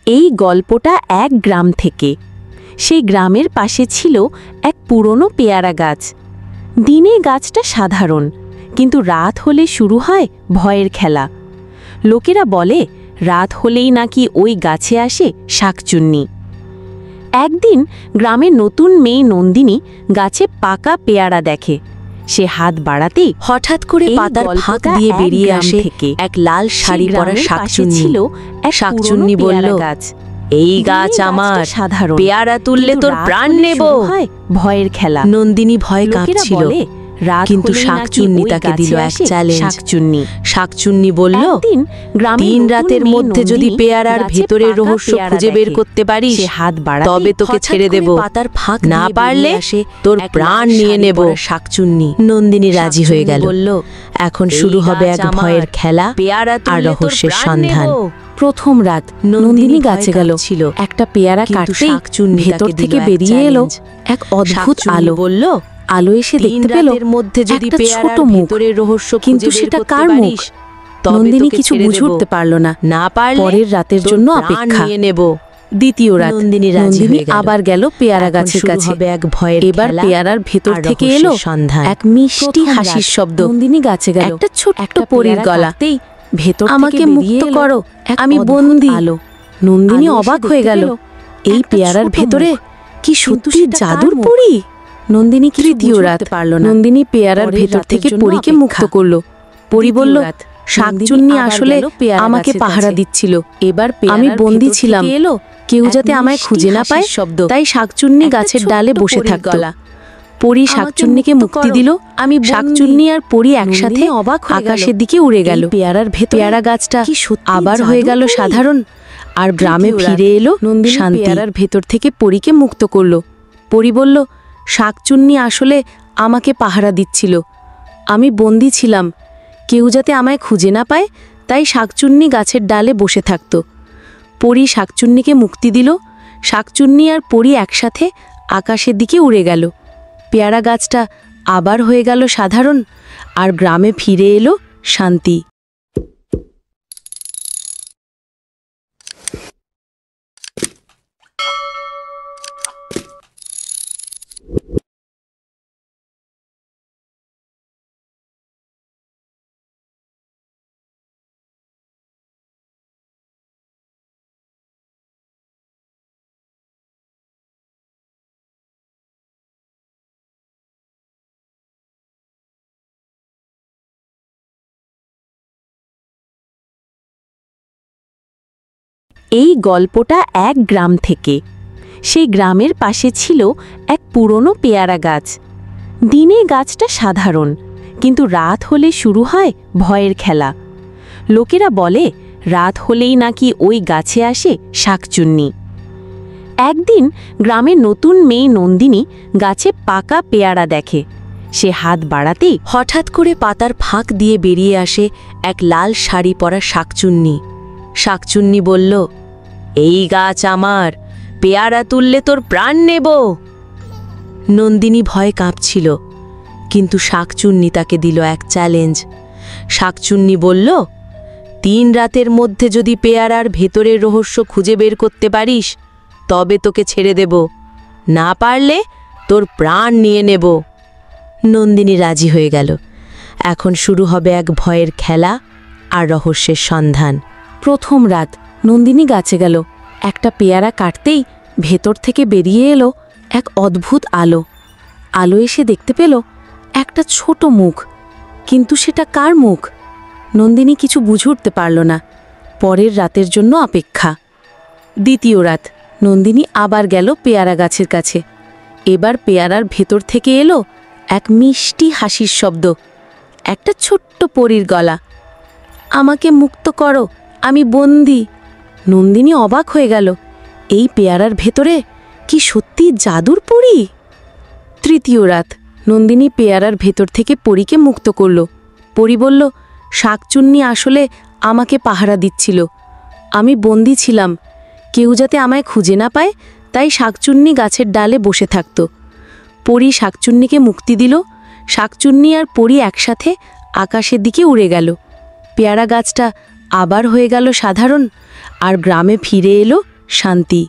এই গল্পটা এক গ্রাম থেকে। সেই গ্রামের পাশে ছিল এক পুরনো পেয়ারা গাছ। দিনে গাছটা সাধারণ, কিন্তু রাত হলে শুরু হয় ভয়ের খেলা। লোকেরা বলে রাত হলেই নাকি ওই গাছে আসে শাকচুন্নি। একদিন গ্রামের নতুন মেয়ে নন্দিনী গাছে পাকা পেয়ারা দেখে। সে হাত বাড়াতেই হঠাৎ করে পাতার ফাঁক দিয়ে বেরিয়ে আসে এক লাল শাড়ি পরা শাকচুন্নি ছিল। শাকচুন্নি বলল, এই গাছ আমার, সাধারণ, পেয়ারা তুললে তোর প্রাণ নেব। ভয়ের খেলা। নন্দিনী ভয় কাঁপছিল, কিন্তু শাকচুন্নি তাকে দিল এক চ্যালেঞ্জ। শাকচুন্নি বলল, 3 রাতের মধ্যে যদি পেয়ারার ভেতরের রহস্য খুঁজে বের করতে পারিস, তবে তোকে ছেড়ে দেব। না পারলে তোর প্রাণ নিয়ে নেব। শাকচুন্নি। নন্দিনী রাজি হয়ে গেল। এখন শুরু হবে এক ভয়ের খেলা আর রহস্যের সন্ধান। প্রথম রাত নন্দিনী গাছে গেল। একটা পেয়ারা কাটতেই ভেতর থেকে বেরিয়ে এলো এক অদ্ভুত আলো। বলল, আলো এসে দেখতে পেল মধ্যে যদি ছোট মুখের রহস্য, কিন্তু সেটা কার মুখ? নন্দিনী কিছু বুঝে উঠতে পারল না। না পারলে পরের রাতের জন্য অপেক্ষা নেব। দ্বিতীয় রাত নন্দিনী আবার গেল পেয়ারা গাছের কাছে। এবার পেয়ারার ভেতর থেকে এলো এক মিষ্টি হাসির শব্দ। নন্দিনী গাছে গেল। একটা ছোট্ট পরীর গলাতেই ভেতর আমাকে মুক্ত করো, আমি বন্দী। আলো। নন্দিনী অবাক হয়ে গেল, এই পেয়ারার ভেতরে কি সত্যি জাদুর পরী? নন্দিনী তৃতীয় রাত পারল না। নন্দিনী পেয়ারার ভেতর থেকে পরীকে মুক্ত করল। পরী বলল, শাকচুন্নি আসলে আমাকে পাহারা দিচ্ছিল। এবার আমি বন্দী ছিলাম, কেউ যাতে আমায় খুঁজে না পায়, তাই শাকচুন্নি গাছের ডালে বসে থাকত। পরী শাকচুন্নিকে মুক্তি দিল। আমি শাকচুন্নি আর পরী একসাথে অবাক আকাশের দিকে উড়ে গেল। পেয়ারা গাছটা আবার হয়ে গেল সাধারণ, আর গ্রামে ফিরে এলো শান্তি। পেয়ারার ভেতর থেকে পরীকে মুক্ত করল। পরী বলল, শাকচুন্নি আসলে আমাকে পাহারা দিচ্ছিল, আমি বন্দী ছিলাম, কেউ যাতে আমায় খুঁজে না পায়, তাই শাকচুন্নি গাছের ডালে বসে থাকত। পরী শাকচুন্নিকে মুক্তি দিল। শাকচুন্নি আর পরী একসাথে আকাশের দিকে উড়ে গেল। পেয়ারা গাছটা আবার হয়ে গেল সাধারণ, আর গ্রামে ফিরে এলো শান্তি। এই গল্পটা এক গ্রাম থেকে। সেই গ্রামের পাশে ছিল এক পুরনো পেয়ারা গাছ। দিনে গাছটা সাধারণ, কিন্তু রাত হলে শুরু হয় ভয়ের খেলা। লোকেরা বলে রাত হলেই নাকি ওই গাছে আসে শাকচুন্নি। একদিন গ্রামের নতুন মেয়ে নন্দিনী গাছে পাকা পেয়ারা দেখে। সে হাত বাড়াতেই হঠাৎ করে পাতার ফাঁক দিয়ে বেরিয়ে আসে এক লাল শাড়ি পরা শাকচুন্নি। শাকচুন্নি বলল, এই গাছ আমার, পেয়ারা তুললে তোর প্রাণ নেব। নন্দিনী ভয়ে কাঁপছিল, কিন্তু শাকচুন্নি তাকে দিল এক চ্যালেঞ্জ। শাকচুন্নি বলল, 3 রাতের মধ্যে যদি পেয়ারার ভেতরের রহস্য খুঁজে বের করতে পারিস, তবে তোকে ছেড়ে দেব। না পারলে তোর প্রাণ নিয়ে নেব। নন্দিনী রাজি হয়ে গেল। এখন শুরু হবে এক ভয়ের খেলা আর রহস্যের সন্ধান। প্রথম রাত নন্দিনী গাছে গেল। একটা পেয়ারা কাটতেই ভেতর থেকে বেরিয়ে এলো এক অদ্ভুত আলো। আলো এসে দেখতে পেল একটা ছোট মুখ, কিন্তু সেটা কার মুখ? নন্দিনী কিছু বুঝে উঠতে পারল না। পরের রাতের জন্য অপেক্ষা। দ্বিতীয় রাত নন্দিনী আবার গেল পেয়ারা গাছের কাছে। এবার পেয়ারার ভেতর থেকে এলো এক মিষ্টি হাসির শব্দ। একটা ছোট্ট পরীর গলা। আমাকে মুক্ত করো, আমি বন্দী। নন্দিনী অবাক হয়ে গেল, এই পেয়ারার ভেতরে কি সত্যি জাদুর পরী? তৃতীয় রাত নন্দিনী পেয়ারার ভেতর থেকে পরীকে মুক্ত করল। পরী বলল, শাকচুন্নি আসলে আমাকে পাহারা দিচ্ছিল, আমি বন্দী ছিলাম, কেউ যাতে আমায় খুঁজে না পায়, তাই শাকচুন্নি গাছের ডালে বসে থাকত। পরী শাকচুন্নিকে মুক্তি দিল। শাকচুন্নি আর পরী একসাথে আকাশের দিকে উড়ে গেল। পেয়ারা গাছটা আবার হয়ে গেল সাধারণ, আর গ্রামে ফিরে এলো শান্তি।